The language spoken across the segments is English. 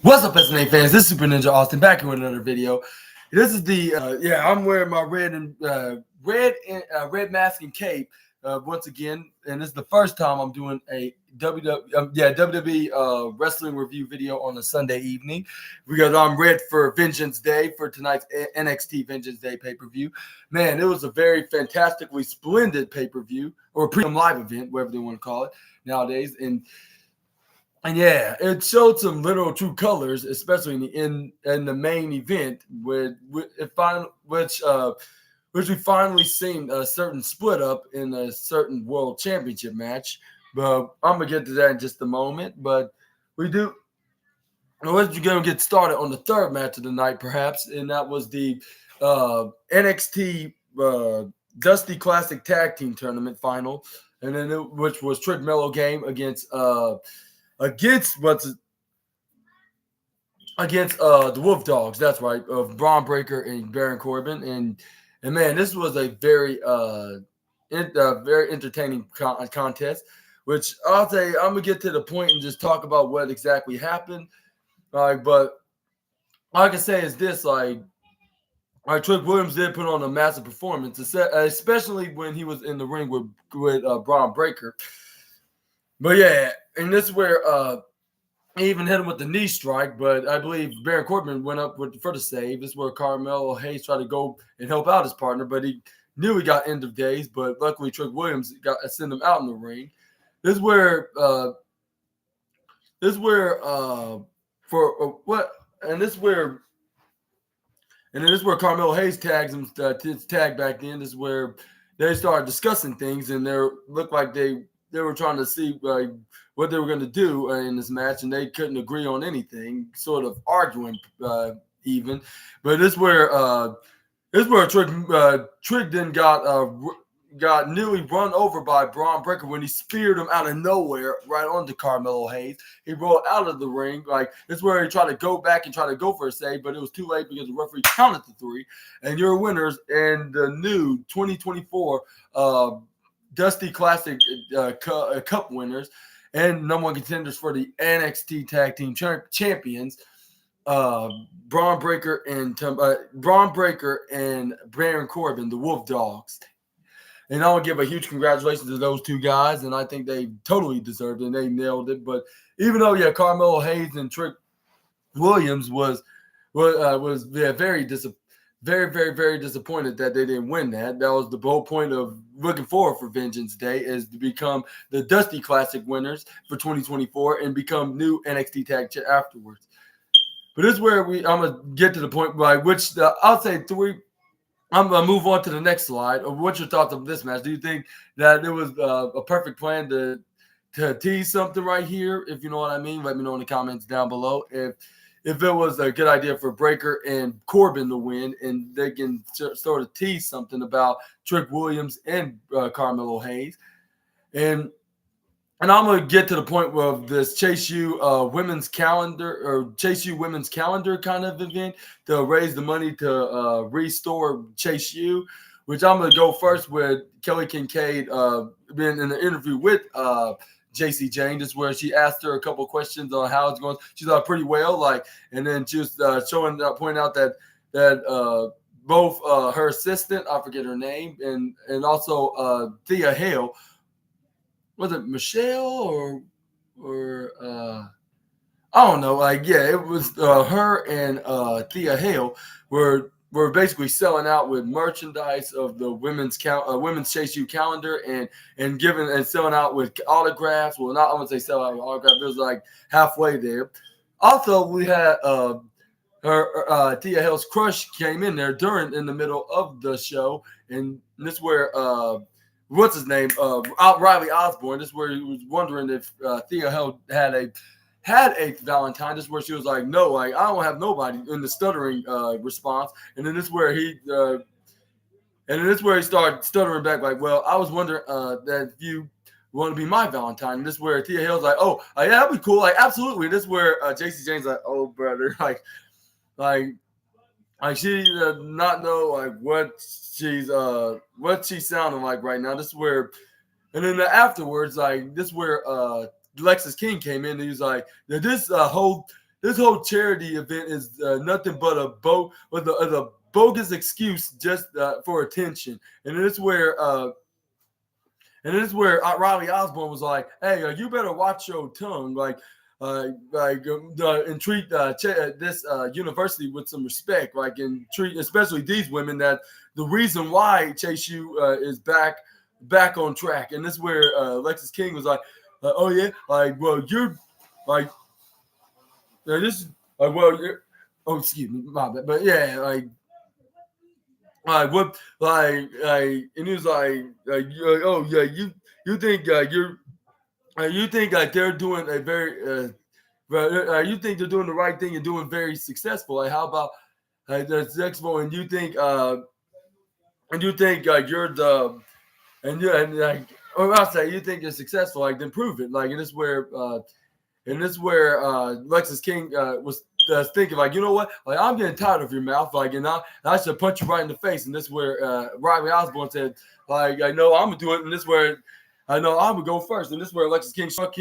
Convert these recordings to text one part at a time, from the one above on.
What's up, SNA fans? This is Super Ninja Austin back here with another video. This is the I'm wearing my red mask and cape once again, and this is the first time I'm doing a WWE wrestling review video on a Sunday evening because I'm red for Vengeance Day for tonight's NXT Vengeance Day pay-per-view. Man, it was a very fantastically splendid pay-per-view or premium live event, whatever they want to call it nowadays, and yeah, it showed some literal true colors, especially in the main event, which we finally seen a certain split up in a certain world championship match. But I'm gonna get to that in just a moment. But we're gonna get started on the third match of the night, perhaps, and that was the NXT Dusty Classic Tag Team Tournament final, and then which was Trick Mello Game against the Wolf Dogs. That's right, of Braun Breaker and Baron Corbin, and man, this was a very very entertaining contest. Which I'll say, I'm gonna get to the point and just talk about what exactly happened. But all I can say is this: Trick Williams did put on a massive performance, especially when he was in the ring with Braun Breaker. But yeah, and this is where he even hit him with the knee strike, but I believe Baron Corbin went up for the save. This is where Carmelo Hayes tried to go and help out his partner, but he knew he got end of days. But luckily, Trick Williams sent him out in the ring. This is where Carmelo Hayes tags him his tag back in. This is where they started discussing things, and they looked like they were trying to see what they were going to do in this match, and they couldn't agree on anything, sort of arguing even. But this is where Trick then got nearly run over by Braun Breaker when he speared him out of nowhere right onto Carmelo Hayes. He rolled out of the ring. This is where he tried to go back and try to go for a save, but it was too late because the referee counted to 3. And your winners and the new 2024 Dusty Classic Cup winners and #1 contenders for the NXT Tag Team Champions, Braun Breaker and Baron Corbin, the Wolf Dogs. And I want to give a huge congratulations to those two guys, and I think they totally deserved it, and they nailed it. But even though, Carmelo Hayes and Trick Williams was very disappointed that they didn't win that. That was the whole point of looking forward for Vengeance Day, is to become the Dusty Classic winners for 2024 and become new NXT Tag afterwards. But this is where I'm going to get to the point by which I'll say 3. I'm going to move on to the next slide. What's your thoughts on this match? Do you think that it was a perfect plan to tease something right here? If you know what I mean, let me know in the comments down below. If it was a good idea for Breaker and Corbin to win, and they can sort of tease something about Trick Williams and Carmelo Hayes. And I'm going to get to the point of this Chase U women's calendar kind of event to raise the money to restore Chase U, which I'm going to go first with Kelly Kincaid being in an interview with JC Jane. This is where she asked her a couple questions on how it's going. She thought pretty well, and then she was pointing out that both her assistant, I forget her name, and also Thea Hale. Was it Michelle or I don't know. It was her and Thea Hale were basically selling out with merchandise of the women's Chase U calendar and selling out with autographs. Well, not I wouldn't say sell out with autographs. It was halfway there. Also, we had her Thea Hale's crush came in there in the middle of the show, and this is where what's his name? Riley Osborne. This is where he was wondering if Thea Hale had a Valentine. This is where she was like, no, I don't have nobody, in the stuttering response. And then this is where he started stuttering back, well, I was wondering that if you want to be my Valentine. And this is where Thea Hale's like, oh, yeah, that'd be cool. Absolutely. This is where JC Jane's like, oh, brother, she does not know what she's sounding like right now. This is where, and then afterwards, this is where Lexus King came in and he was like, did this whole this whole charity event is nothing but a bogus excuse just for attention. And this is where Riley Osborne was like, "Hey, you better watch your tongue, and treat this university with some respect, and treat especially these women that the reason why Chase U is back on track." And this is where Lexis King was like, "Oh yeah, well you're like this is well you're oh excuse me my bad, but yeah what and he was oh yeah you think you think they're doing a very you think they're doing the right thing and doing very successful. Like how about the successful and you think you're the or I'll say you think you're successful, then prove it. And this where Lexis King was thinking, you know what? I'm getting tired of your mouth, and I should punch you right in the face. And this is where Riley Osborne said, I know I'm gonna do it. And this is where I know I'm gonna go first. And this is where Lexis King struck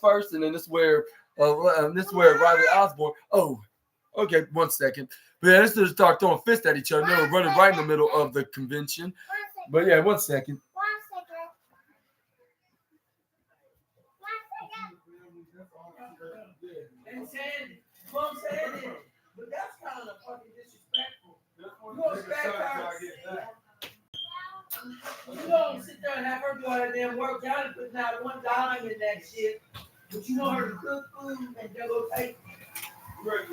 first. And then this is where Riley Osborne. Oh, okay, 1 second. But yeah, this is start throwing fists at each other. They were running right in the middle of the convention. But yeah, 1 second. And saying, Mom said it, but that's kind of fucking disrespectful. You respect her. You don't sit there and have her do all that damn work. Y'all done put not one dime in that shit. But you want her to cook food and they'll go take.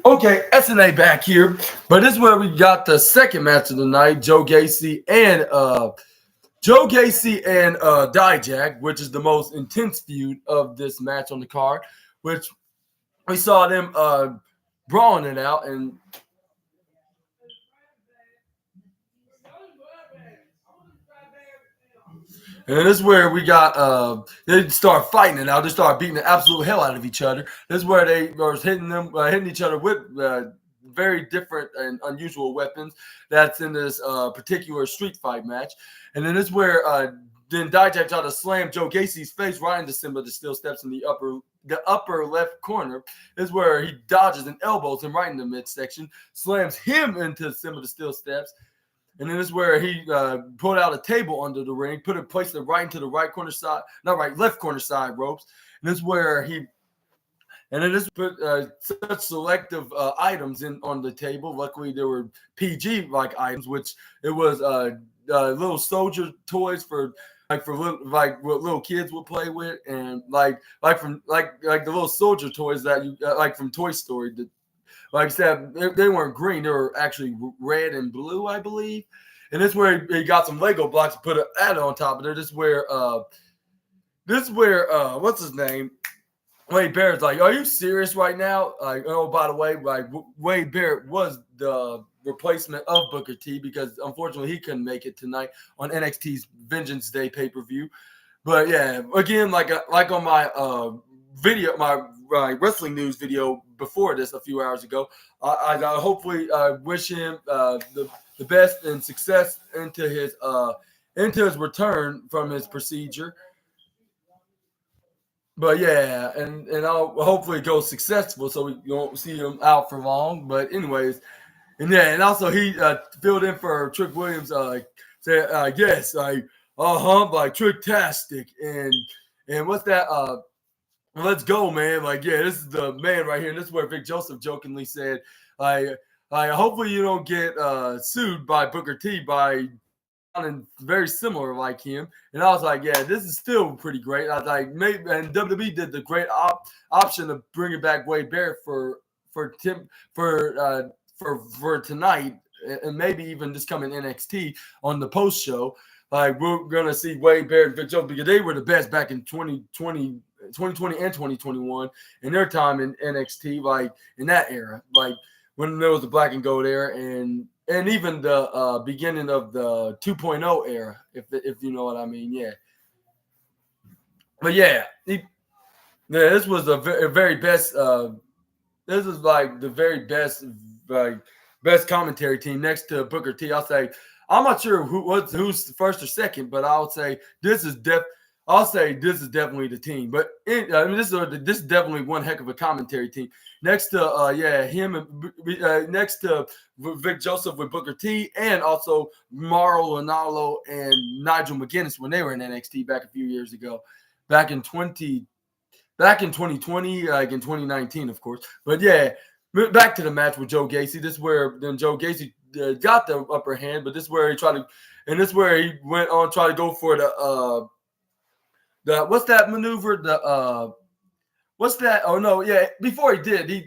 Okay, SNA back here. But this is where we got the second match of the night. Joe Gacy and Dijak, which is the most intense feud of this match on the card, which we saw them brawling it out. And this is where we got they start fighting it out. They start beating the absolute hell out of each other. This is where they were hitting each other with very different and unusual weapons. That's in this particular street fight match. And then this is where then Dijak tried to slam Joe Gacy's face right into Simba of the Steel Steps in the upper left corner. This is where he dodges and elbows him right in the midsection, slams him into Simba of the Steel Steps. And then this is where he pulled out a table under the ring, placed it right into the left corner side ropes. And this is where and then this put such selective items on the table. Luckily, there were PG-like items, which it was little soldier toys for what little kids would play with, and like the little soldier toys that you from Toy Story. Like I said, they weren't green; they were actually red and blue, I believe. And this is where he got some Lego blocks and put an ad on top of there. This is where what's his name? Wade Barrett's like, "Are you serious right now?" Oh, by the way, Wade Barrett was the replacement of Booker T because unfortunately he couldn't make it tonight on NXT's Vengeance Day pay-per-view. But yeah, again, like on my video, my wrestling news video before this a few hours ago, I hopefully wish him the best and success into his return from his procedure. But yeah, and I'll hopefully go successful so we won't see him out for long. But anyways, and also he filled in for Trick Williams. Said yes, Trick-tastic, and what's that? Let's go, man! This is the man right here. And this is where Vic Joseph jokingly said, hopefully you don't get sued by Booker T by sounding very similar like him." And I was like, yeah, this is still pretty great. I was like, maybe, and WWE did the great option of bringing back Wade Barrett for tonight, and maybe even this coming NXT on the post show. We're gonna see Wade Barrett and Vic Joseph because they were the best back in 2020 and 2021 in their time in NXT, in that era, when there was the black and gold era, and even the beginning of the 2.0 era, if you know what I mean. Yeah. But yeah, this was a very best. This is the very best, best commentary team next to Booker T. I'll say I'm not sure who's first or second, but I would say this is I'll say this is definitely the team. But this is definitely one heck of a commentary team. Next to him and next to Vic Joseph with Booker T, and also Mauro Ranallo and Nigel McGuinness when they were in NXT back a few years ago, back in 2020, like in 2019, of course. But yeah, back to the match with Joe Gacy. This is where then Joe Gacy got the upper hand, but this is where he tried to, and this is where he went on try to go for the what's that maneuver? What's that? Oh no, yeah. Before he did, he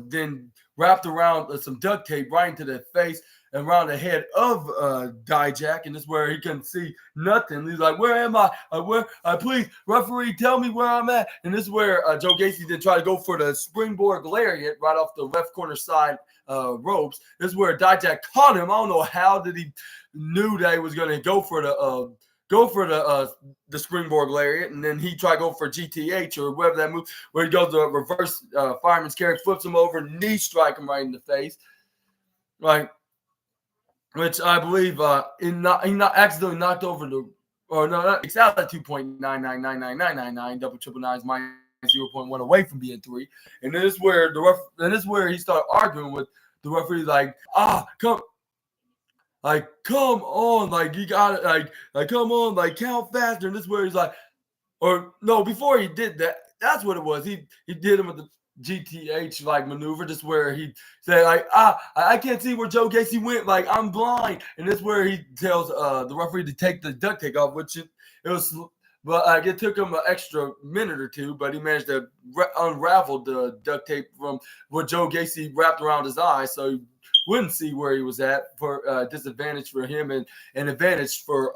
then wrapped around some duct tape right into the face and around the head of Dijak, and this is where he couldn't see nothing. He's like, "Where am I? Please, referee, tell me where I'm at." And this is where Joe Gacy did try to go for the springboard lariat right off the left corner side ropes. This is where Dijak caught him. I don't know how did he knew that he was going to go for the springboard lariat, and then he tried to go for GTH or whatever that move where he goes to reverse fireman's carry, flips him over, knee strike him right in the face, like, which I believe he not accidentally knocked over the, or no, it's out at 2.9999999 double triple nines minus 0.1 away from being 3, and this is where he started arguing with the referee, like, come on, like you got it, like come on, like count faster. And this is where he's like, or no, before he did that, that's what it was. He did him with the GTH like maneuver, just where he said like, I can't see where Joe Gacy went, like I'm blind. And this is where he tells the referee to take the duct tape off, which it was, but it took him an extra minute or two, but he managed to unravel the duct tape from what Joe Gacy wrapped around his eyes, so he wouldn't see where he was at, for disadvantage for him and an advantage for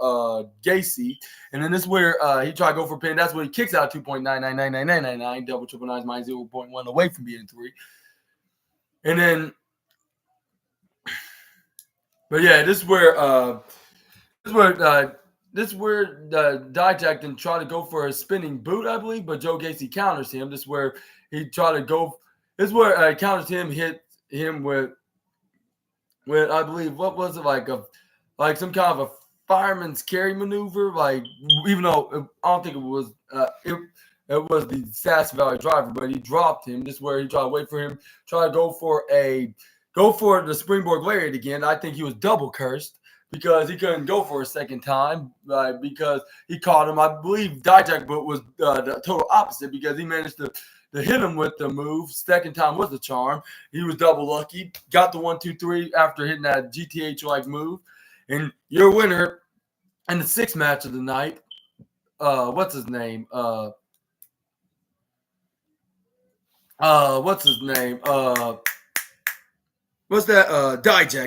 Gacy. And then this is where he tried to go for a pin. That's when he kicks out 2.9999999 double triple nines minus 0.1 away from being 3. And then, but yeah, this is where Dijak didn't try to go for a spinning boot, I believe, but Joe Gacy counters him. This is where he tried to go. This is where counters him, hit him with I believe, what was it, like some kind of a fireman's carry maneuver, like, even though I don't think it was it was the Sass Valley Driver, but he dropped him. This is where he tried to wait for him, try to go for the springboard lariat again. I think he was double cursed because he couldn't go for a second time, because he caught him. I believe Dijak was the total opposite, because he managed to hit him with the move. Second time was the charm. He was double lucky. Got the 1, 2, 3 after hitting that GTH-like move. And your winner in the 6th match of the night, what's his name? Dijak.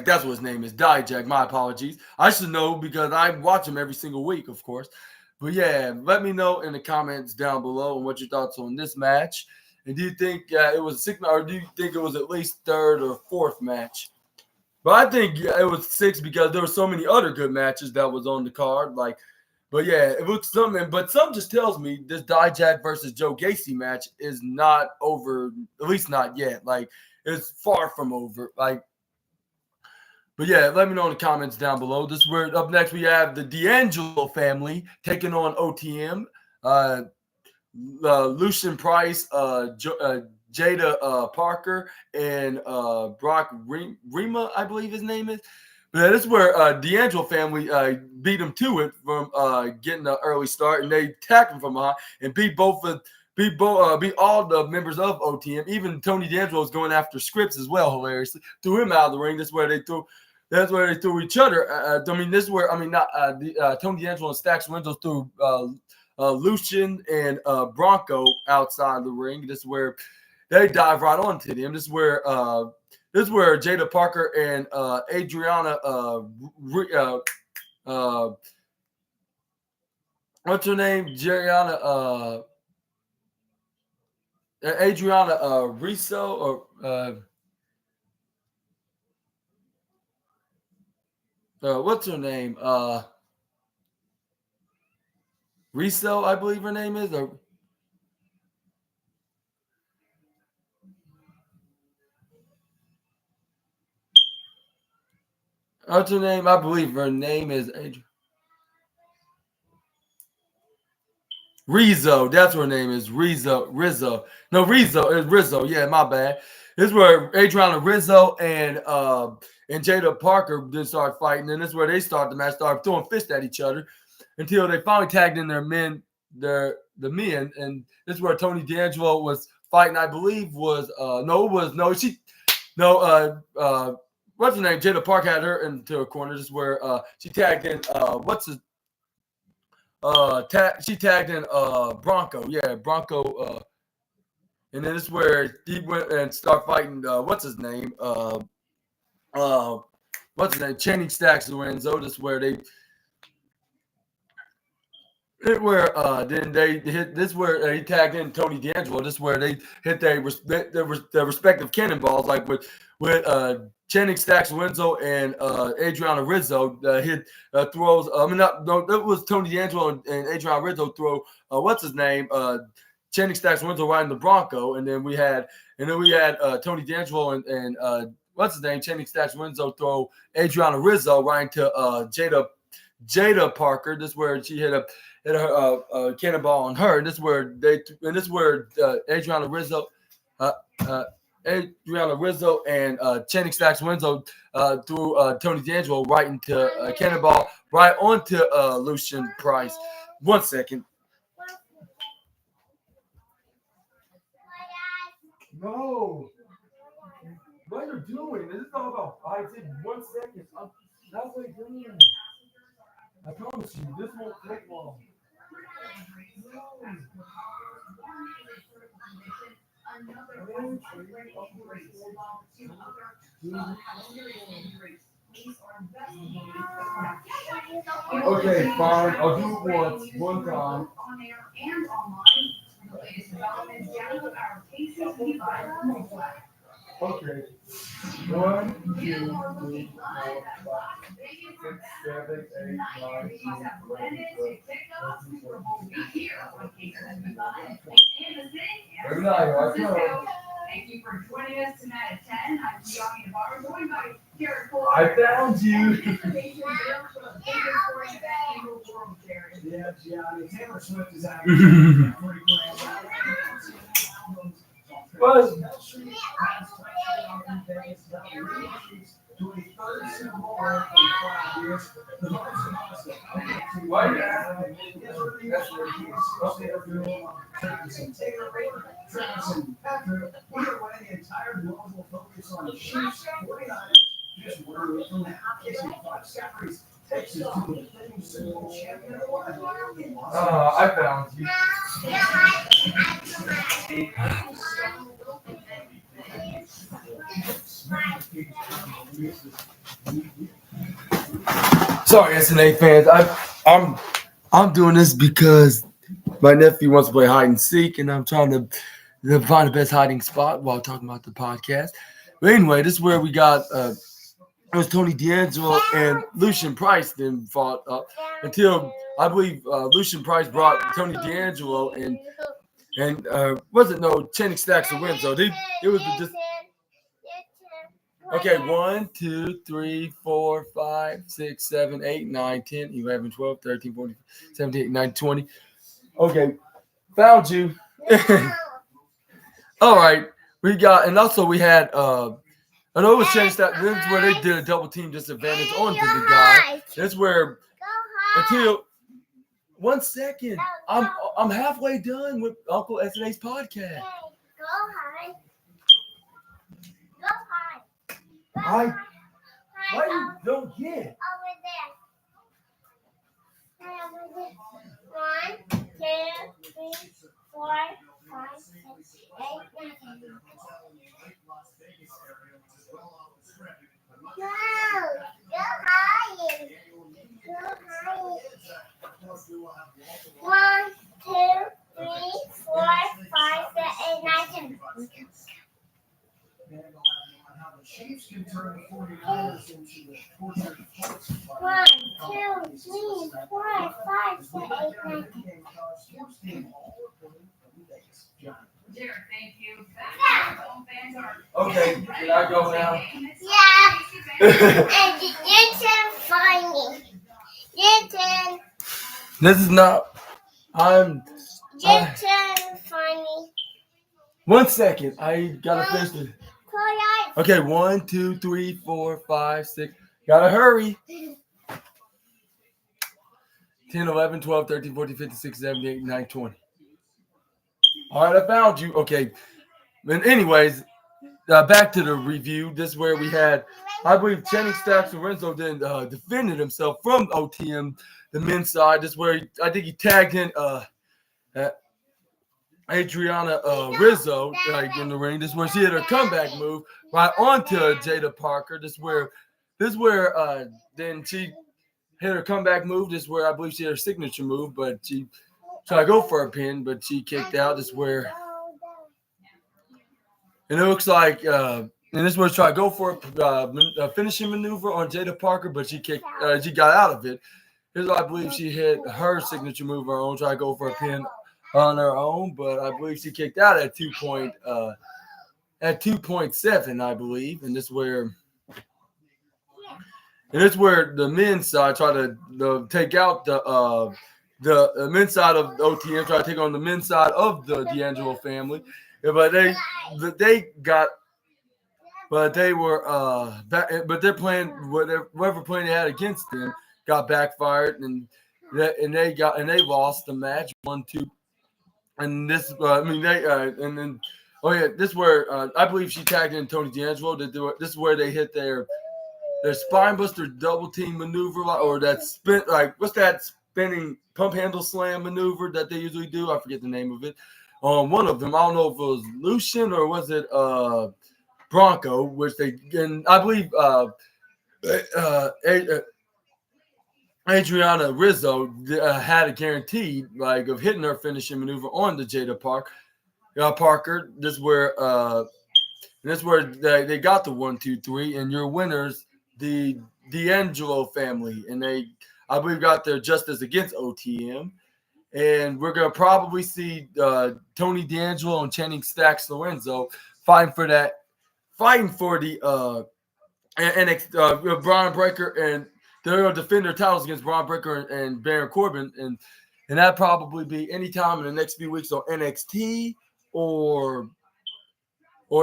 That's what his name is. Dijak. My apologies. I should know because I watch him every single week, of course. But yeah, let me know in the comments down below and what your thoughts on this match. And do you think it was a 6, or do you think it was at least 3rd or 4th match? But I think it was 6 because there were so many other good matches that was on the card. Like, but yeah, it looks something. But something just tells me this Dijak versus Joe Gacy match is not over. At least not yet. Like, it's far from over. Like. But yeah, let me know in the comments down below. This is where up next we have the D'Angelo family taking on OTM. Lucian Price, Jada Parker, and Brock Rima, I believe his name is. But this is where D'Angelo family beat him to it from getting an early start, and they attacked him from behind and beat all the members of OTM. Even Tony D'Angelo was going after Scripps as well, hilariously. Threw him out of the ring. That's where they threw each other. This is where Tony D'Angelo and Stax Windows threw Lucian and Bronco outside the ring. This is where they dive right onto them. This is where Jada Parker and Adriana what's her name? Adriana Riso, or what's her name? Riso, I believe her name is. What's her name? I believe her name is Adriana. Rizzo. That's what her name is. Rizzo. No, Rizzo. It's Rizzo. Yeah, my bad. This is where Adriana Rizzo and Jada Parker then start fighting, and this is where they start the match, start throwing fists at each other until they finally tagged in the men, and this is where Tony D'Angelo was fighting. I believe was what's her name? Jada Parker had her into a corner. This is where she tagged in she tagged in Bronco. Yeah, Bronco. And then this is where he went and started fighting what's his name? Channing Stacks Lorenzo. This is where they then they hit this where he tagged in Tony D'Angelo. This is where they hit their respective cannonballs, like with Channing Stacks Lorenzo and Adriana Rizzo hit throws. That was Tony D'Angelo and Adriana Rizzo throw. What's his name? Channing Stacks Lorenzo riding the Bronco, and then we had Tony D'Angelo and what's his name? Channing Stacks Lorenzo throw Adriana Rizzo riding to Jada Parker. This is where she hit her cannonball on her. And this is where Adriana Rizzo and Channing Stacks Lorenzo threw Tony D'Angelo right into a cannonball right onto Lucian Price. 1 second. No. What are you doing? This is all about fights. 1 second. That's what you're doing. I promise you, this won't take long. Okay, fine. I'll do it one time. Okay. 1, 2, 3, 4, 5, 6, 7, 8, 9, 10, 11, 12. Thank you for joining us tonight at 10. I'm Gianni Navarro, joined by Garrett Cole. I found you. Yeah, Gianni. Taylor Swift is out. Buzz. I found you. Sorry, SNA fans. I'm doing this because my nephew wants to play hide and seek, and I'm trying to find the best hiding spot while talking about the podcast. But anyway, this is where we got it was Tony D'Angelo and Lucian Price then fought up until I believe Lucian Price brought Tony D'Angelo and Channing Stacks to win. So it was just. Okay, 1, 2, 3, 4, 5, 6, 7, 8, 9, 10, 11, 12, 13, 14, 17, 18, 19, 20. Okay, found you. All right, we got, and also we had, I know it was changed that. This is where they did a double team disadvantage onto the guy. That's where until 1 second, I'm halfway done with Uncle SNA's podcast. Why you don't get? Over there. 1, 2, 3, 4, 5, 6, 8, 9. No, you're hiding. You're hiding. 1, 2, 3, 4, 5, 6, 8, 9, 10. Chiefs can turn the 49ers into the tortured folks. 1, 2, 3, 4, 5, 6, 8, 9. Jared, thank you. Okay, can I go now? Yeah. And you can find me. You can. This is not. I'm Just funny. 1 second. I gotta finish it. Call Okay, 1, 2, 3, 4, 5, 6. Gotta hurry. 10, 11, 12, 13, 14, 15, 16, 17, 18, 19, 20. All right, I found you. Okay. And anyways, back to the review. This is where we had, I believe, Channing Stacks Lorenzo then defended himself from OTM, the men's side. This is where I think he tagged in Adriana Rizzo in the ring. This is where she hit her comeback move right onto Jada Parker. This is where then she hit her comeback move. This is where I believe she hit her signature move, but she tried to go for a pin, but she kicked out. This is where, and it looks like, and this is where she tried to go for a finishing maneuver on Jada Parker, but she kicked, she got out of it. Here's where I believe she hit her signature move on her own, tried to go for a pin on her own, but I believe she kicked out at 2.7, I believe, and this is where the men's side tried to take out the men's side of OTM, try to take on the men's side of the D'Angelo family, but they were their plan, whatever plan they had against them, got backfired, and they lost the match 1-2. And this, this is where I believe she tagged in Tony D'Angelo to do it. This is where they hit their spinebuster double team maneuver, or that spin, what's that spinning pump handle slam maneuver that they usually do? I forget the name of it. One of them, I don't know if it was Lucian or was it Bronco, which and I believe Adriana Rizzo had a guaranteed of hitting her finishing maneuver on the Jada Parker. This is where they got the 1, 2, 3, and your winners, the D'Angelo family, and I believe got their justice against OTM, and we're gonna probably see Tony D'Angelo and Channing Stacks Lorenzo fighting for the NXT Braun Breaker, and they're going to defend their titles against Braun Breaker and Baron Corbin, and that probably be anytime in the next few weeks on NXT or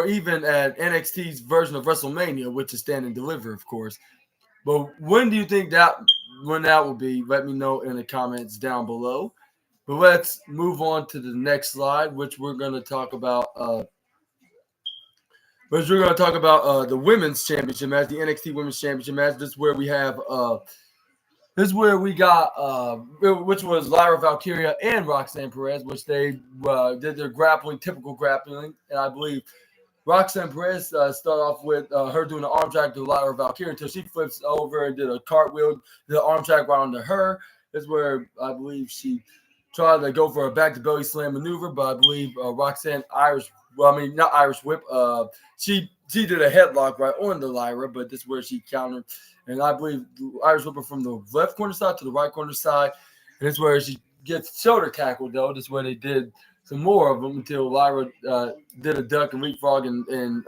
even at NXT's version of WrestleMania, which is Stand and Deliver, of course. But when do you think when that will be? Let me know in the comments down below. But let's move on to the next slide, which we're going to talk about. The women's championship match, the NXT Women's Championship match. This is where we have, which was Lyra Valkyria and Roxanne Perez, which they did their typical grappling. And I believe Roxanne Perez started off with her doing an arm drag to Lyra Valkyria until she flips over and did a cartwheel, did an arm drag right onto her. This is where I believe she tried to go for a back to belly slam maneuver, but I believe Roxanne not Irish whip. She did a headlock right on the Lyra, but this is where she countered. And I believe Irish whipper from the left corner side to the right corner side. And this is where she gets shoulder tackled, though. This is where they did some more of them until Lyra did a duck and leapfrog and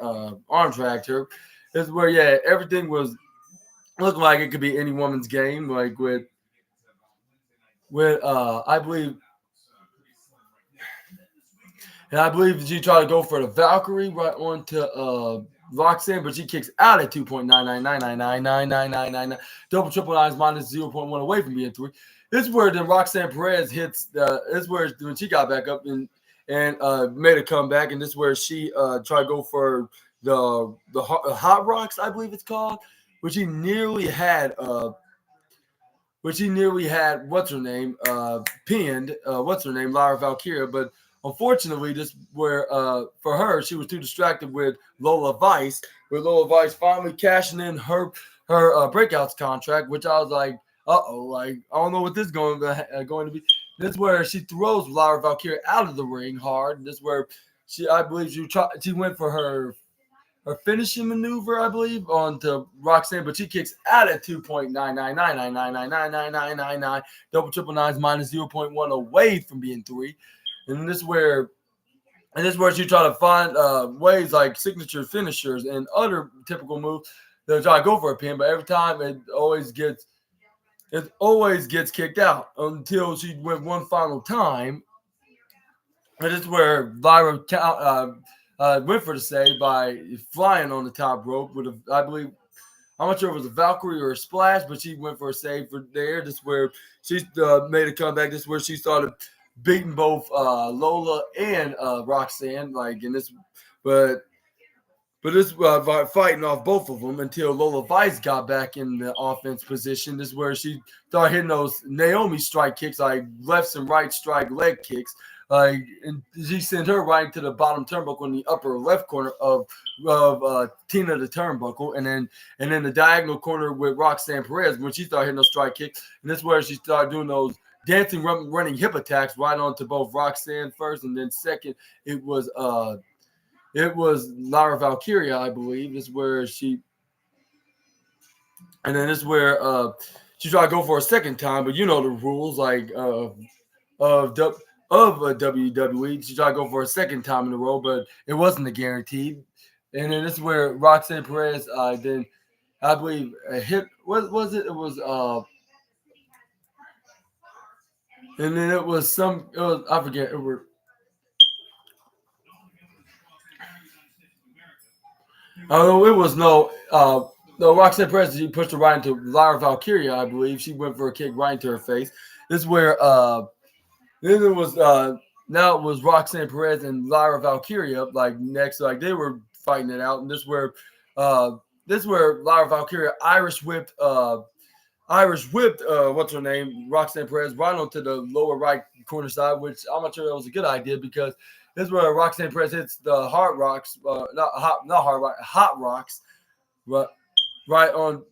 arm dragged her. This is where, everything was looking like it could be any woman's game, I believe she tried to go for the Valkyrie right onto Roxanne, but she kicks out at 2.999999999. Double triple nines minus 0.1 away from being 3. This is where then Roxanne Perez hits. This is where when she got back up and made a comeback, and this is where she tried to go for the Hot Rocks, I believe it's called, which he nearly had. What's her name? Pinned. What's her name? Lyra Valkyria, but. Unfortunately, this for her, she was too distracted with Lola Vice. With Lola Vice finally cashing in her breakouts contract, which I was like, I don't know what this is going to be. This is where she throws Lyra Valkyria out of the ring hard. This is where she went for her finishing maneuver, I believe, onto Roxanne, but she kicks out at 2.99999999999. Double triple nines minus 0.1 away from being 3. And this is where she try to find ways like signature finishers and other typical moves that try to go for a pin, but every time it always gets kicked out until she went one final time. And this is where Lyra went for the save by flying on the top rope with I believe, I'm not sure if it was a Valkyrie or a splash, but she went for a save for there. This is where she made a comeback. This is where she started beating both Lola and Roxanne. But this fighting off both of them until Lola Vice got back in the offense position. This is where she started hitting those Naomi strike kicks, like left and right strike leg kicks. And she sent her right into the bottom turnbuckle in the upper left corner of Tina the turnbuckle, and then the diagonal corner with Roxanne Perez when she started hitting those strike kicks. And this is where she started doing those dancing, running hip attacks right onto both Roxanne first, and then second it was Lyra Valkyria, I believe. This is where she, and then this is where she tried to go for a second time, but you know the rules, like of WWE. She tried to go for a second time in a row, but it wasn't a guarantee. And then this is where Roxanne Perez, then I believe hit. What was it? It was and then it was some. It was, I forget. It were. Although it was no. No, Roxanne Perez, she pushed her right into Lyra Valkyria, I believe. She went for a kick right into her face. This is where then it was now it was Roxanne Perez and Lyra Valkyria like next, like they were fighting it out. And this is where Lyra Valkyria Irish whipped what's her name, Roxanne Perez right onto the lower right corner side, which I'm not sure that was a good idea because this is where Roxanne Perez hits the hot rocks, hot rocks, right on,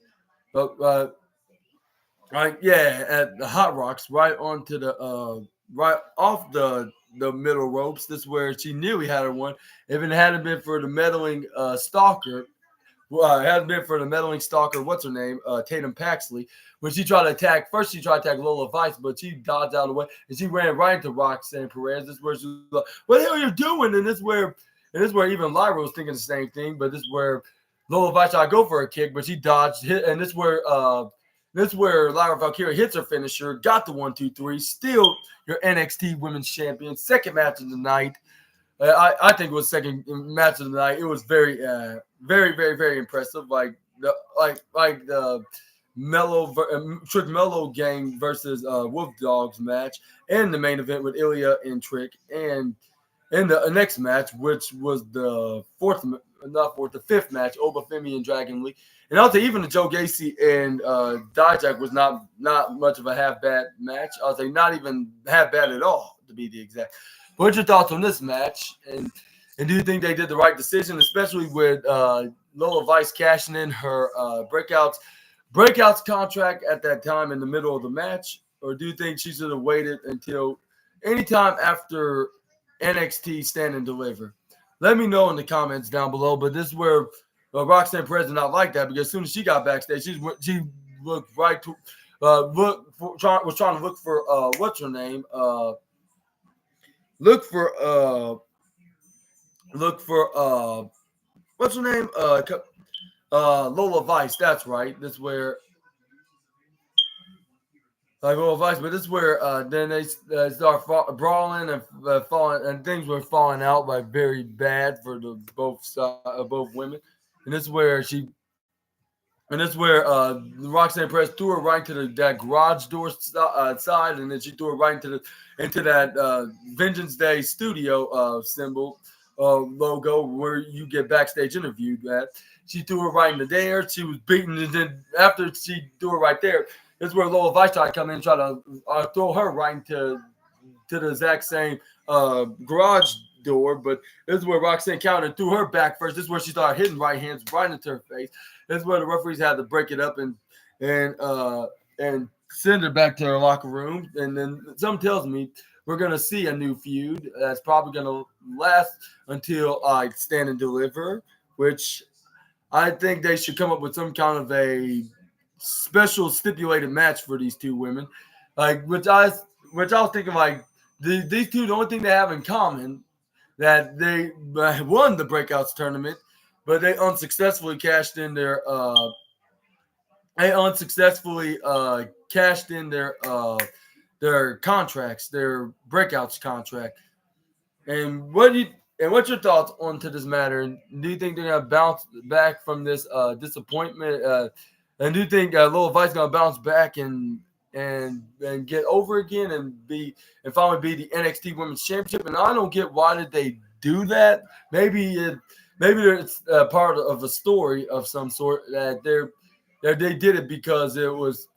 right, yeah, at the hot rocks, right onto the right off the middle ropes. This is where she nearly had her one. If it hadn't been for the meddling stalker, it hadn't been for the meddling stalker, what's her name, Tatum Paxley, when she tried to attack. First, she tried to attack Lola Vice, but she dodged out of the way and she ran right into Roxanne Perez. This is where she was like, "What the hell are you doing?" And this is where even Lyra was thinking the same thing. But this is where Lola Vice tried to go for a kick, but she dodged, hit, and this is where Lyra Valkyria hits her finisher, got the 1-2-3, still your NXT Women's Champion. Second match of the night. I think it was second match of the night. It was very, very, very, very impressive. Like the Trick Mello gang versus Wolf Dogs match, and the main event with Ilya and Trick, and the next match, which was the fifth match, Oba Femi and Dragon Lee. And I'll say even the Joe Gacy and Dijak was not much of a half bad match. I'll say not even half bad at all, to be the exact. What's your thoughts on this match? And do you think they did the right decision, especially with Lola Vice cashing in her breakouts contract at that time in the middle of the match? Or do you think she should have waited until any time after NXT Stand and Deliver? Let me know in the comments down below. But this is where Roxanne Perez did not like that, because as soon as she got backstage, she looked right to was trying to look for what's her name? Look for what's her name? Lola Vice. That's right. This is where Lola Vice, but this is where then they start brawling and falling, and things were falling out like very bad for the both women. And this is where Roxanne Perez threw her right to that garage door side, and then she threw her right into that Vengeance Day studio symbol logo where you get backstage interviewed at. She threw her right into there. She was beaten, and then after she threw her right there, this is where Lola Vice tried to come in and try to throw her right into the exact same garage door, but this is where Roxanne countered and threw her back first. This is where she started hitting right hands right into her face. This is where the referees had to break it up and send her back to her locker room. And then something tells me we're gonna see a new feud that's probably gonna last until Stand and Deliver, which I think they should come up with some kind of a special stipulated match for these two women, like which I was thinking, like these two, the only thing they have in common that they won the Breakouts tournament, but they unsuccessfully cashed in their contracts, their Breakouts contract. And what's your thoughts onto this matter? And do you think they're gonna bounce back from this disappointment? And do you think Lil Vice gonna bounce back and get over again and finally be the NXT Women's Championship? And I don't get why did they do that. Maybe it's part of a story of some sort that they did it because it was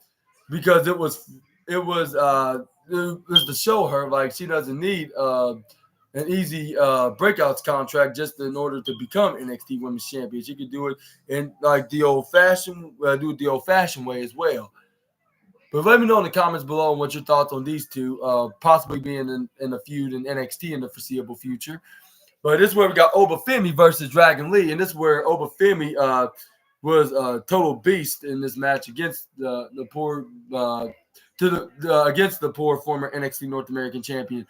to show her like she doesn't need an easy breakouts contract just in order to become NXT Women's Champion. She could do it in like do it the old fashioned way as well. But let me know in the comments below what your thoughts on these two, possibly being in a feud in NXT in the foreseeable future. But this is where we got Obafemi versus Dragon Lee, and this is where Obafemi was a total beast in this match against the poor against the poor former NXT North American champion.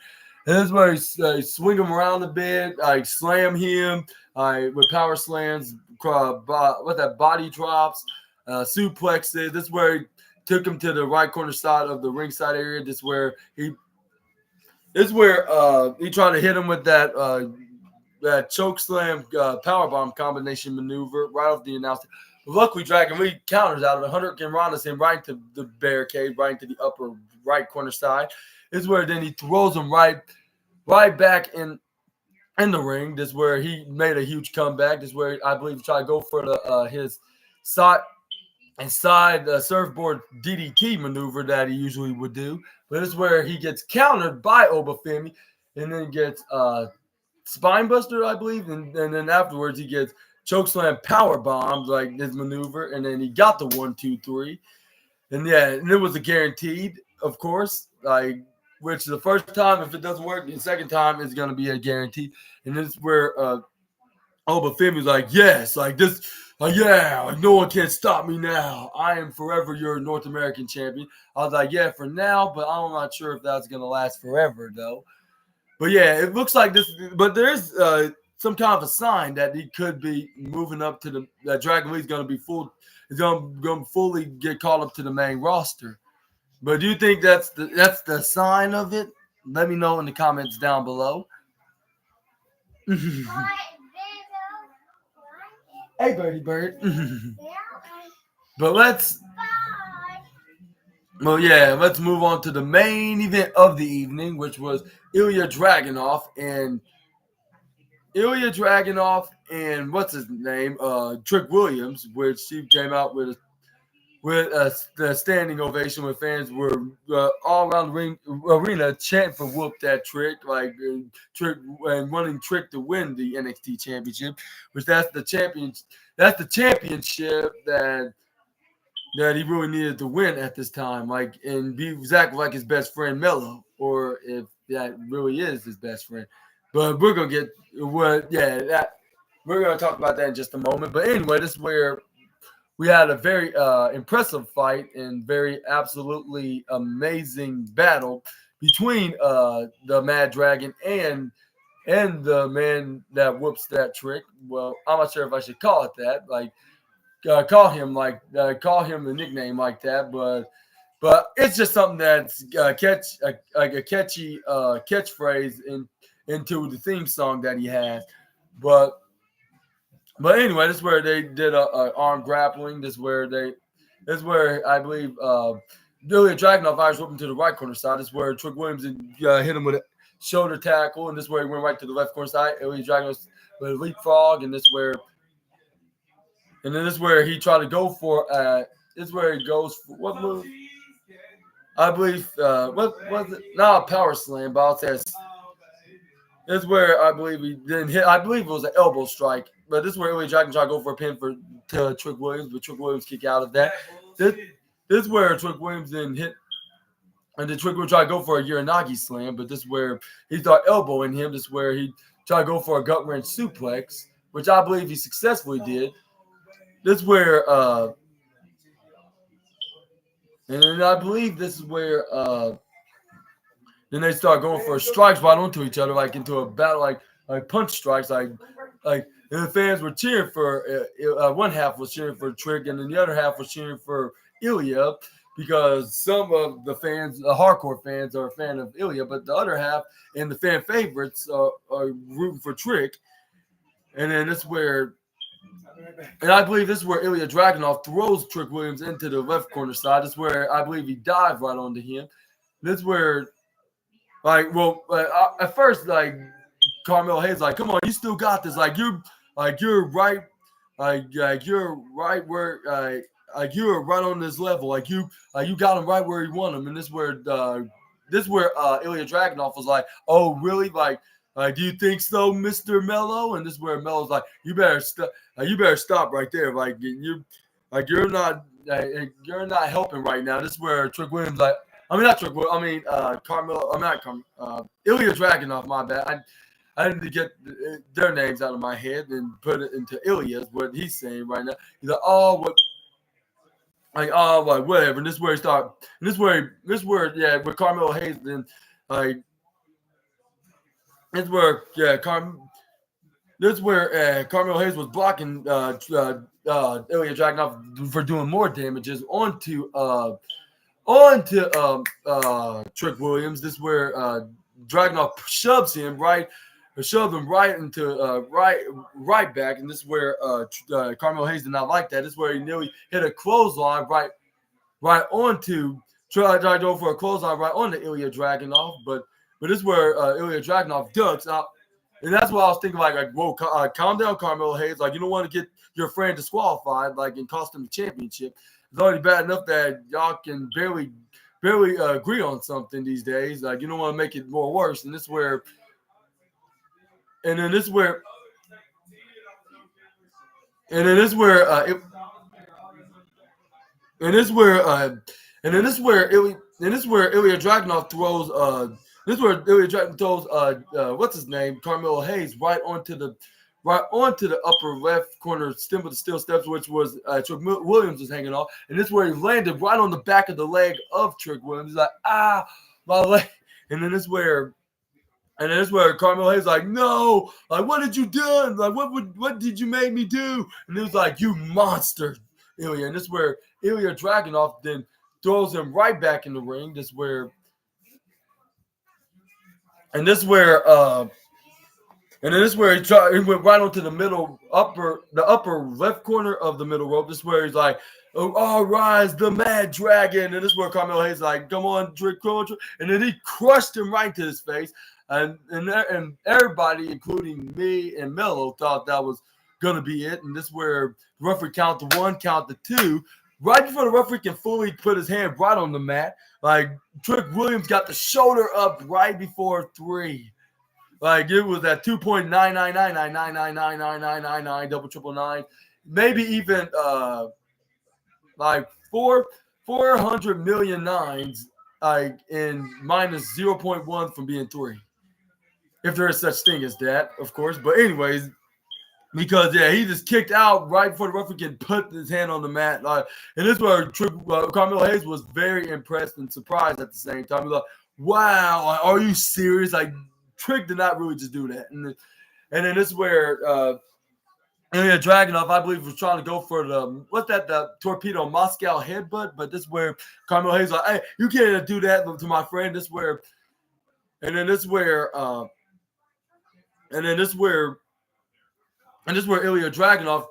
And this is where he swing him around a bit, I slam him with power slams, body drops, suplexes. This is where he took him to the right corner side of the ringside area. This is where he tried to hit him with that choke slam powerbomb combination maneuver right off the announcement. But luckily, Dragon Lee counters out of it. Hunter can run him right into the barricade, right into the upper right corner side. This is where then he throws him right back in the ring. This is where he made a huge comeback. This is where I believe he tried to go for his side surfboard DDT maneuver that he usually would do. But this is where he gets countered by Obafemi and then gets Spinebuster, I believe, and then afterwards he gets chokeslam power bombed like this maneuver, and then he got the 1, 2, 3, and and it was a guaranteed, of course, like which the first time if it doesn't work, the second time is gonna be a guarantee, and this is where Obafemi was like, yes, like this, yeah, like no one can stop me now. I am forever your North American champion. I was like, yeah, for now, but I'm not sure if that's gonna last forever though. But yeah, it looks like this. But there's some kind of a sign that he could be moving up to that Dragon Lee's going to be going to fully get called up to the main roster. But do you think that's the sign of it? Let me know in the comments down below. Hey, birdie bird. But let's move on to the main event of the evening, which was Ilya Dragunov and what's his name, Trick Williams, which she came out with the standing ovation when fans were all around the arena chanting for Whoop That Trick, Trick and wanting Trick to win the NXT championship, which that's the championship that he really needed to win at this time, and be exactly like his best friend Mello, or if that really is his best friend. But we're gonna talk about that in just a moment. But anyway, this is where we had a very impressive fight and very absolutely amazing battle between the Mad Dragon and the man that whoops that trick. Well, I'm not sure if I should call it that. Call him a nickname like that, but it's just something that's a catchy catchphrase into the theme song that he has. But anyway, this is where they did a arm grappling. This is where I believe Ilya Dragunov Irish whipped him to the right corner side. This is where Trick Williams hit him with a shoulder tackle, and this is where he went right to the left corner side. Ilya Dragunov with a leapfrog, and this is where. And then this is where he tried to go for. This is where he goes for what move? I believe. What was it? Not a power slam, but I'll say this is where I believe he didn't hit. I believe it was an elbow strike. But this is where Ilya Dragunov tried to go for a pin to Trick Williams, but Trick Williams kicked out of that. This is where Trick Williams didn't hit. And then Trick Williams tried to go for a Uranagi slam, but this is where he thought elbowing him. This is where he tried to go for a gut wrench suplex, which I believe he successfully did. This is where, and then I believe this is where, then they start going for strikes right onto each other, like into a battle, like punch strikes, and the fans were cheering for, one half was cheering for Trick, and then the other half was cheering for Ilya. because some of the fans, the hardcore fans, are a fan of Ilya, but the other half and the fan favorites are rooting for Trick. And then this is where, and I believe this is where Ilya Dragunov throws Trick Williams into the left corner side. This is where I believe he dived right onto him. This is where, at first, Carmelo Hayes, come on, you still got this. You're right, you're right where, you're right on this level. You got him right where you want him. And this is where Ilya Dragunov was like, oh, really? Do you think so, Mr. Mello? And this is where Mello's like, you better stop right there. You're not helping right now. This is where Trick Williams, Carmelo, Ilya Dragunov, my bad. I need to get their names out of my head and put it into Ilya's, what he's saying right now. He's like, whatever. And this is where he started. And this is where with Carmelo Hayes, then this is where Carmelo Hayes was blocking Ilya Dragunov for doing more damages onto Trick Williams. This is where Dragunov shoved him right into right back, and this is where Carmelo Hayes did not like that. This is where he nearly hit a clothesline right onto tried to go for a clothesline right onto Ilya Dragunov, but this is where Ilya Dragunov ducks out. And that's what I was thinking, whoa, calm down, Carmelo Hayes. You don't want to get your friend disqualified, and cost him the championship. It's already bad enough that y'all can barely agree on something these days. You don't want to make it more worse. And this is where, Ilya Dragunov throws what's his name, Carmelo Hayes, right onto the upper left corner stem of the steel steps, which was Trick Williams was hanging off, and this is where he landed right on the back of the leg of Trick Williams. He's like, my leg, and then this is where Carmelo Hayes like, no, what did you do? What did you make me do? And it was like, you monster, Ilya. And this is where Ilya Dragunov then throws him right back in the ring. This is where he went right onto the upper left corner of the middle rope. This is where he's like, oh, rise the Mad Dragon. And this is where Carmelo Hayes like, come on, Trick. And then he crushed him right to his face. And everybody, including me and Mello, thought that was going to be it. And this is where the referee count to 1, count to 2. Right before the referee can fully put his hand right on the mat, Trick Williams got the shoulder up right before 3. It was at 2.999999999 double triple nine, maybe even 400 million nines, in minus 0.1 from being 3. If there is such thing as that, of course. But anyways, because he just kicked out right before the referee can put his hand on the mat. And this is where Carmelo Hayes was very impressed and surprised at the same time. He was like, wow, are you serious? Trick did not really just do that. And then this is where Ilya Dragunov, I believe, was trying to go for the torpedo Moscow headbutt. But this is where Carmelo Hayes was like, hey, you can't do that to my friend. This is where Ilya Dragunov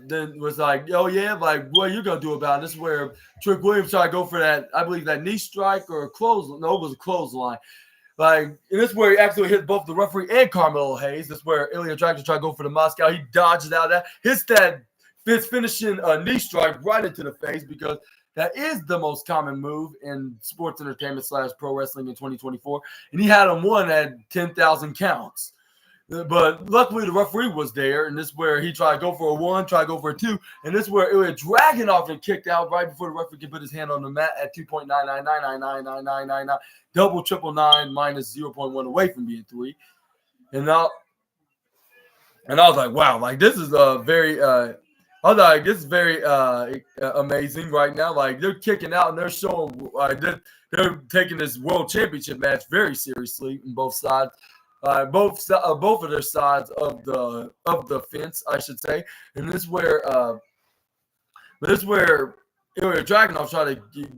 then was like, oh yeah, what are you gonna do about it? This is where Trick Williams tried to go for that, I believe, that knee strike or a clothesline. No, it was a clothesline. And this is where he actually hit both the referee and Carmelo Hayes. This is where Ilya Dragunov tried to go for the Moscow. He dodges out of that, hits that finishing knee strike right into the face, because that is the most common move in sports entertainment / pro wrestling in 2024. And he had him won at 10,000 counts. But luckily the referee was there, and this is where he tried to go for a 1, tried to go for a 2, and this is where Ilya Dragunov and kicked out right before the referee could put his hand on the mat at 2.999999999 double triple nine minus 0.1 away from being 3. And I was like, wow, this is very amazing right now. They're kicking out and they're showing they're taking this world championship match very seriously on both sides. Both of their sides of the fence, I should say. And this is where Ilya Dragunov tried to,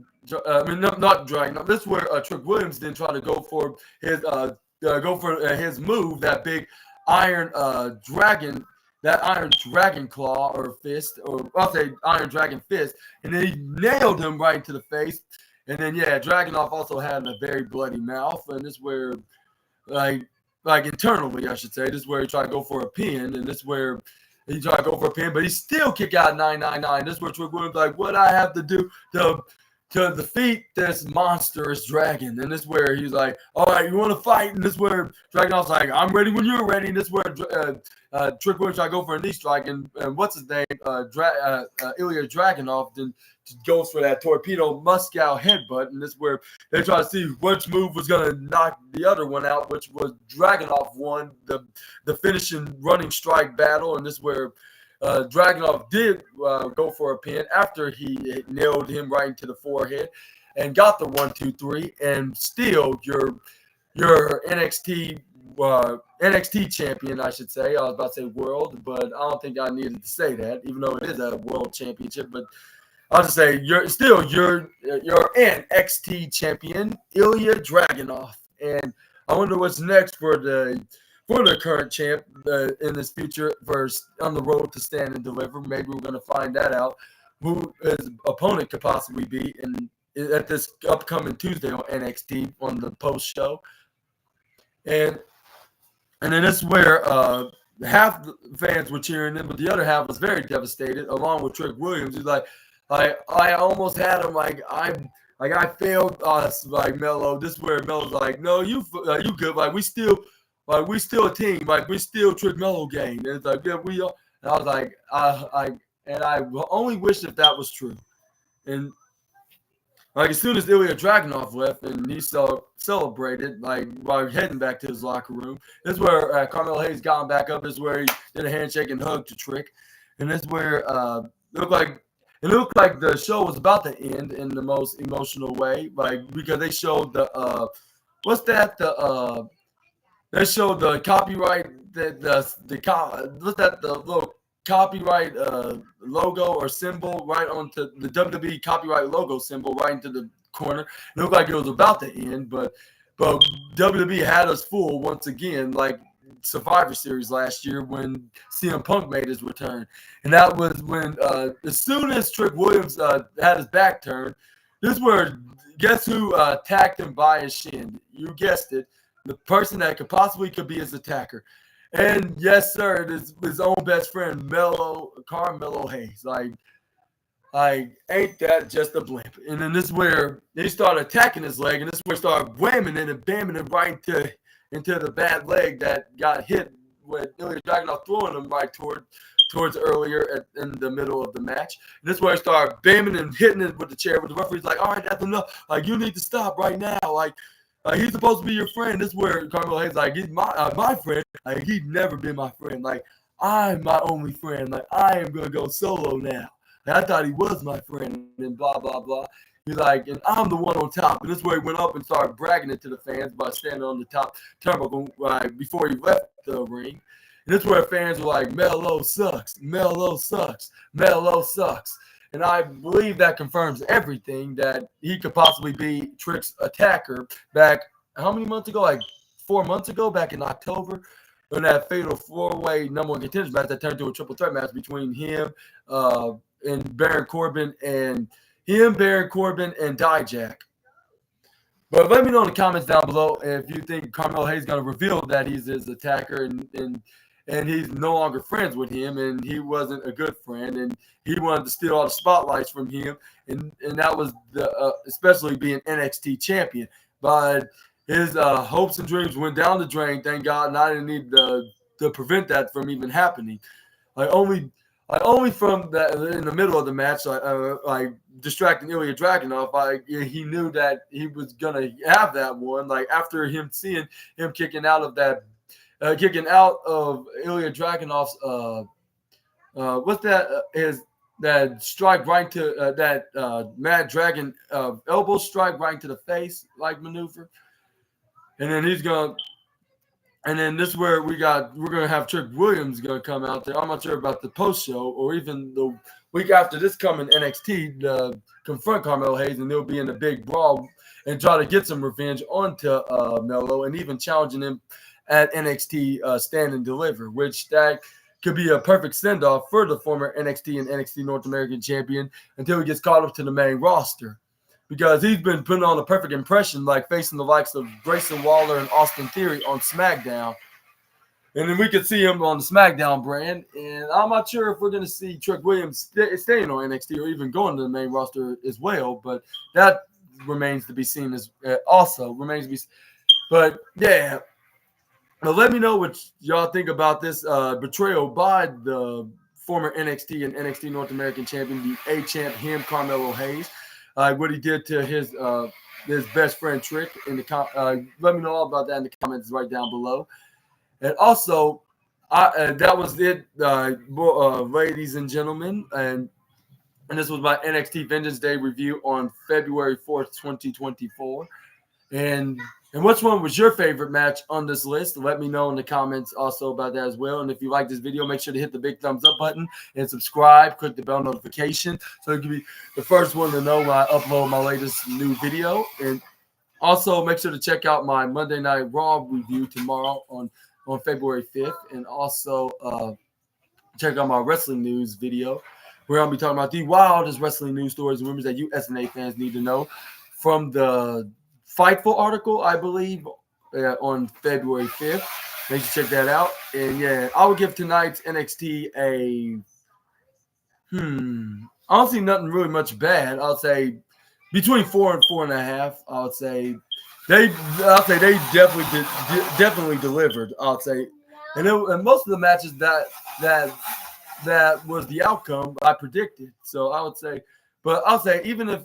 not Dragunov. This is where Trick Williams then tried to go for his move, that big iron dragon. That Iron Dragon Claw or fist, or I'll say Iron Dragon fist, and then he nailed him right into the face. And then, Dragunov also had a very bloody mouth, and this is where, like internally, I should say, this is where he tried to go for a pin, and this is where he tried to go for a pin, but he still kicked out 999. This is where Trick Williams like, what I have to do to defeat this monstrous dragon. And this is where he's like, all right, you want to fight? And this is where Dragunov's like, I'm ready when you're ready. And this is where Trick Williams try to go for a knee strike. And what's his name? Ilya Dragunov then goes for that torpedo Moscow headbutt. And this is where they try to see which move was going to knock the other one out, which was Dragunov won the finishing running strike battle. And this is where Dragunov did go for a pin after he nailed him right into the forehead and got the 1, 2, 3, and still your NXT champion, I should say. I was about to say world, but I don't think I needed to say that, even though it is a world championship. But I'll just say you're NXT champion, Ilya Dragunov, and I wonder what's next for the current champ in this future versus on the road to Stand and Deliver. Maybe we're going to find that out, who his opponent could possibly be at this upcoming Tuesday on NXT on the post show. And then this is where half the fans were cheering him, but the other half was very devastated, along with Trick Williams. He's like I almost had him. I failed us, like Melo. This is where Melo's like, no, you good. We still a team. We still Trick Melo game. And it's like, yeah, we are. And I was like, I only wish if that was true. And as soon as Ilya Dragunov left and he celebrated, while heading back to his locker room, this is where Carmelo Hayes got him back up. This is where he did a handshake and hug to Trick. And this is where it looked like the show was about to end in the most emotional way, because they showed they showed the copyright, the little copyright logo or symbol right onto the WWE copyright logo symbol right into the corner. It looked like it was about to end, but WWE had us fooled once again, like Survivor Series last year when CM Punk made his return. And that was when, as soon as Trick Williams had his back turned, this is where, guess who attacked him by his shin? You guessed it. The person that could be his attacker. And yes, sir, it is his own best friend, Carmelo Hayes. Ain't that just a blimp? And then this is where they started attacking his leg, and this is where he started whamming it and bamming it right into the bad leg that got hit with Ilya Dragunov throwing him right towards earlier in the middle of the match. And this is where he started bamming and hitting it with the chair, but the referee's like, all right, that's enough. You need to stop right now. He's supposed to be your friend. This is where Carmelo Hayes he's my friend. He'd never been my friend. I'm my only friend. I am gonna go solo now. I thought he was my friend, and blah blah blah. He's like, and I'm the one on top. And this is where he went up and started bragging it to the fans by standing on the top turnbuckle before he left the ring. And this is where fans were like, Melo sucks, Melo sucks, Melo sucks. And I believe that confirms everything that he could possibly be Trick's attacker back, how many months ago? 4 months ago, back in October, in that fatal four-way number one contenders match that turned into a triple threat match between him and Baron Corbin and Dijak. But let me know in the comments down below if you think Carmelo Hayes is going to reveal that he's his attacker and he's no longer friends with him, and he wasn't a good friend, and he wanted to steal all the spotlights from him, and that was especially being NXT champion. But his hopes and dreams went down the drain, thank God, and I didn't need to prevent that from even happening. Only from that in the middle of the match, distracting Ilya Dragunov, he knew that he was gonna have that one. After him seeing him kicking out of Ilya Dragunov's that strike right to that Mad Dragon elbow strike right into the face maneuver, and then he's gonna And then this is where we're gonna have Trick Williams gonna come out there. I'm not sure about the post show or even the week after this coming NXT to confront Carmelo Hayes, and they'll be in a big brawl and try to get some revenge onto Melo, and even challenging him at NXT Stand and Deliver, which that could be a perfect send-off for the former NXT and NXT North American champion until he gets called up to the main roster. Because he's been putting on a perfect impression, like facing the likes of Grayson Waller and Austin Theory on SmackDown. And then we could see him on the SmackDown brand. And I'm not sure if we're going to see Trick Williams staying on NXT or even going to the main roster as well. But that remains to be seen as also remains to be. But yeah, now let me know what y'all think about this betrayal by the former NXT and NXT North American champion, the A-Champ, him, Carmelo Hayes. What he did to his best friend Trick in the let me know all about that in the comments right down below. And also, that was it, ladies and gentlemen, and this was my NXT Vengeance Day review on February 4th, 2024. And which one was your favorite match on this list? Let me know in the comments also about that as well. And if you like this video, make sure to hit the big thumbs up button and subscribe. Click the bell notification so you can be the first one to know when I upload my latest new video. And also make sure to check out my Monday Night Raw review tomorrow on February 5th. And also check out my wrestling news video where I'll be talking about the wildest wrestling news stories and rumors that you SNA fans need to know from the Fightful article, I believe, on February 5th. Make sure to check that out. And yeah, I would give tonight's NXT a I don't see nothing really much bad. I'll say between 4 and 4.5. I'll say they definitely delivered. I'll say, and most of the matches that was the outcome I predicted. So I would say, but I'll say even if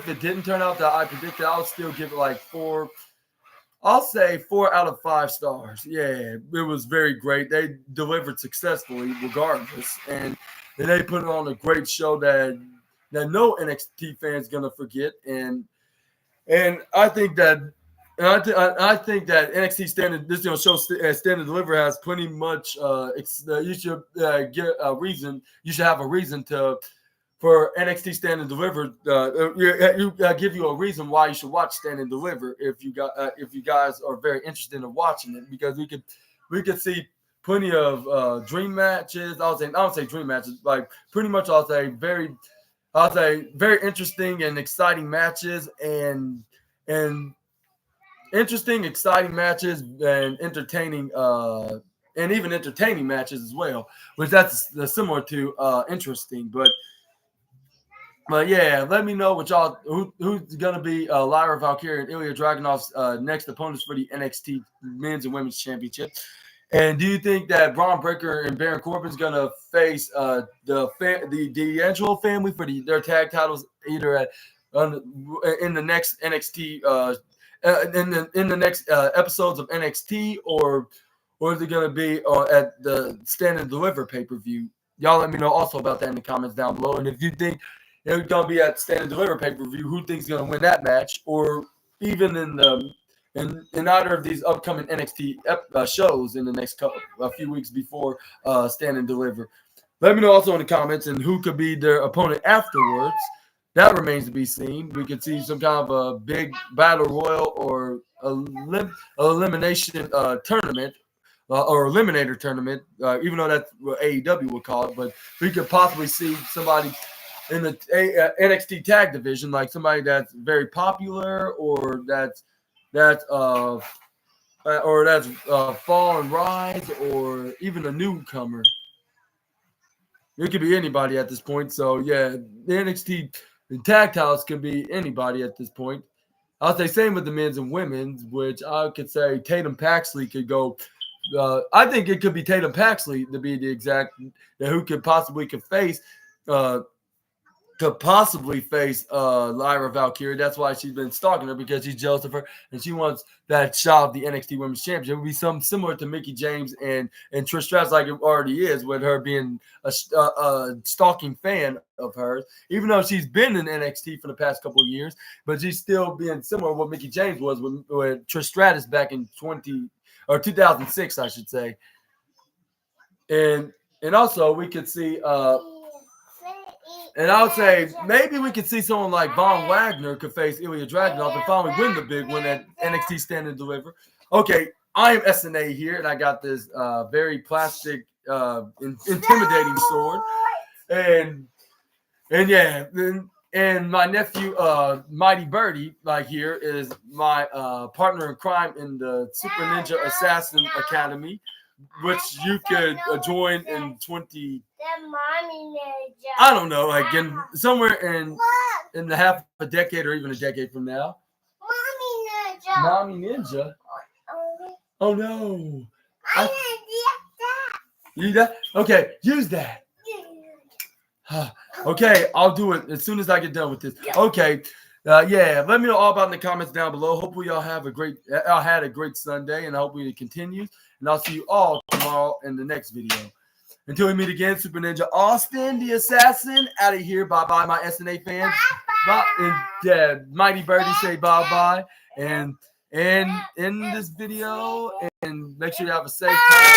it didn't turn out that I predicted, I'll still give it like 4. I'll say 4 out of 5 stars. Yeah, it was very great. They delivered successfully regardless. And they put on a great show that no NXT fan's gonna forget. And I think that I think that NXT Stand and Deliver has plenty much. You should get a reason. You should have a reason for NXT Stand and Deliver. Give you a reason why you should watch Stand and Deliver if you guys are very interested in watching it, because we could see plenty of dream matches. I don't say dream matches, like pretty much I'll say very interesting and exciting matches and interesting, exciting matches and entertaining and even entertaining matches as well, which that's similar to interesting. But yeah, let me know what y'all who's gonna be Lyra Valkyria and Ilya Dragunov's next opponents for the NXT Men's and Women's Championship. And do you think that Braun Breaker and Baron Corbin's gonna face the D'Angelo family for their tag titles either in the next NXT in the next episodes of NXT, or is it gonna be at the Stand and Deliver pay-per-view? Y'all let me know also about that in the comments down below. And if you think it's going to be at Stand and Deliver pay-per-view, who thinks going to win that match, or even in either of these upcoming NXT shows in the next a few weeks before Stand and Deliver. Let me know also in the comments and who could be their opponent afterwards. That remains to be seen. We could see some kind of a big battle royal or elimination tournament. Or eliminator tournament, even though that's what AEW would call it, but we could possibly see somebody in the NXT tag division, like somebody that's very popular, or that's fall and rise, or even a newcomer. It could be anybody at this point. So yeah, the NXT tag titles could be anybody at this point. I'll say same with the men's and women's, which I could say Tatum Paxley could go. I think it could be Tatum Paxley to be the exact who could possibly face could possibly face Lyra Valkyrie. That's why she's been stalking her, because she's jealous of her and she wants that shot of the NXT Women's Championship. It would be something similar to Mickie James and Trish Stratus, like it already is, with her being a stalking fan of hers, even though she's been in NXT for the past couple of years, but she's still being similar to what Mickie James was with Trish Stratus back in 2006, I should say. And also we could see and I would say maybe we could see someone like Von Wagner could face Ilya Dragunov and finally win the big win at NXT Stand and Deliver. Okay, I am SNA here, and I got this very plastic, intimidating sword, and yeah, and my nephew Mighty Birdie right here is my partner in crime in the Super Ninja Assassin Academy, which you could join in 20. The mommy ninja. I don't know, like somewhere in the half a decade or even a decade from now. Mommy ninja. Mommy Ninja. Oh no! I didn't Use that? Okay, use that. Okay, I'll do it as soon as I get done with this. Okay, yeah. Let me know all about in the comments down below. Hopefully y'all had a great Sunday, and I hope it continues. And I'll see you all tomorrow in the next video. Until we meet again, Super Ninja Austin, the Assassin, out of here. Bye-bye, my SNA fans. Bye. And Mighty Birdie say bye-bye. And end this video. And make sure you have a safe time.